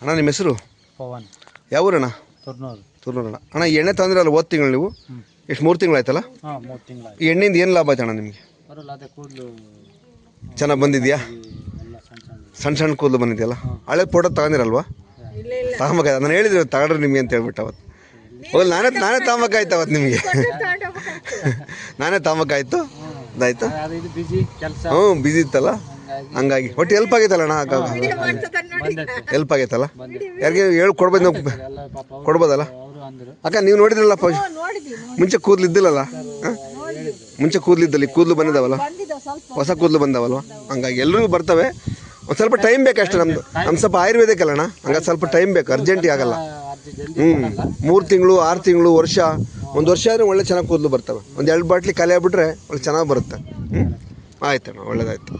ಅಣ್ಣ ನಿಮ್ಮ ಹೆಸರು? ಪವನ್. ಯಾವ ಊರಣ್ಣ? ತುರ್ನೂರು. ತುರ್ನೂರಣ್ಣ. ಅಣ್ಣ ಈ ಎಣ್ಣೆ ತಂದ್ರಲ್ಲ ಹೋದ ತಿಂಗಳು ನೀವು, ಎಷ್ಟು 3 ತಿಂಗಳಾಯ್ತಲ್ಲ? ಹಾಂ 3 ತಿಂಗಳು. ಈ ಎಣ್ಣೆಯಿಂದ ಏನು ಲಾಭ ಆಯ್ತು ಅಣ್ಣ ನಿಮಗೆ? ಬರಲ್ಲ, ಅದೇ ಕೂದಲು ಚೆನ್ನಾಗಿ ಬಂದಿದೆಯಾ? ಎಲ್ಲ ಸಣ್ಣ ಸಣ್ಣ ಸಣ್ಣ ಸಣ್ಣ ಕೂದಲು ಬಂದಿದೆಯಲ್ಲ? ಹಳೆ ಫೋಟೋ ತಗೊಂಡಿರಲ್ವಾ? ತಗೊಂಬೇಕಾಯ್ತು. ನಾನು ಹೇಳಿದ್ರು ತಗೊಂಡ್ರೆ ನಿಮಗೆ ಅಂತ ಹೇಳ್ಬಿಟ್ಟು ಅವತ್ತು. ಹೋಗಿ ನಾನೇ ತಗೊಂಬೇಕಾಯ್ತು ಅವತ್ತು ನಿಮಗೆ. ನಾನೇ ತಗೊಂಬೇಕಾಯ್ತು. ಅದಾಯ್ತು. ಇದು ಬಿಜಿ ಕೆಲಸ. ಹ್ಞೂ ಬಿಸಿ ಇತ್ತಲ್ಲ, ಹಂಗಾಗಿ ಒಟ್ಟು ಹೆಲ್ಪ್ ಆಗೈತಲ್ಲ ಅಣ್ಣ. ಹೆಲ್ಪ್ ಆಗೈತಲ್ಲ, ಯಾರಿಗೆ ಹೇಳಿ ಕೊಡ್ಬೋದು ನಾವು, ಕೊಡ್ಬೋದಲ್ಲ ಅಕ್ಕ? ನೀವು ನೋಡಿದ್ರಲ್ಲ ಮುಂಚೆ ಕೂದಲು ಇದ್ದಿಲ್ಲಲ್ಲ? ಮುಂಚೆ ಕೂದಲಿದ್ದಲ್ಲಿ ಕೂದಲು ಬಂದಿದ್ದಾವಲ್ಲ, ಹೊಸ ಕೂದಲು ಬಂದಾವಲ್ವ, ಹಂಗಾಗಿ ಎಲ್ರಿಗೂ ಬರ್ತವೆ. ಒಂದು ಸ್ವಲ್ಪ ಟೈಮ್ ಬೇಕಷ್ಟೇ. ನಮ್ದು ಸ್ವಲ್ಪ ಆಯುರ್ವೇದಿಕ್ ಅಲ್ಲಣ್ಣ, ಹಂಗಾಗಿ ಸ್ವಲ್ಪ ಟೈಮ್ ಬೇಕು, ಅರ್ಜೆಂಟಿಗೆ ಆಗಲ್ಲ. 3 ತಿಂಗಳು 6 ತಿಂಗಳು ವರ್ಷ, 1 ವರ್ಷ ಆದರೆ ಒಳ್ಳೆ ಚೆನ್ನಾಗಿ ಕೂದಲು ಬರ್ತವೆ. 1-2 ಬಾಟ್ಲಿ ಖಾಲಿ ಆಗಿಬಿಟ್ರೆ ಒಳ್ಳೆ ಚೆನ್ನಾಗಿ ಬರುತ್ತೆ. ಆಯ್ತಣ್ಣ, ಒಳ್ಳೇದಾಯ್ತು.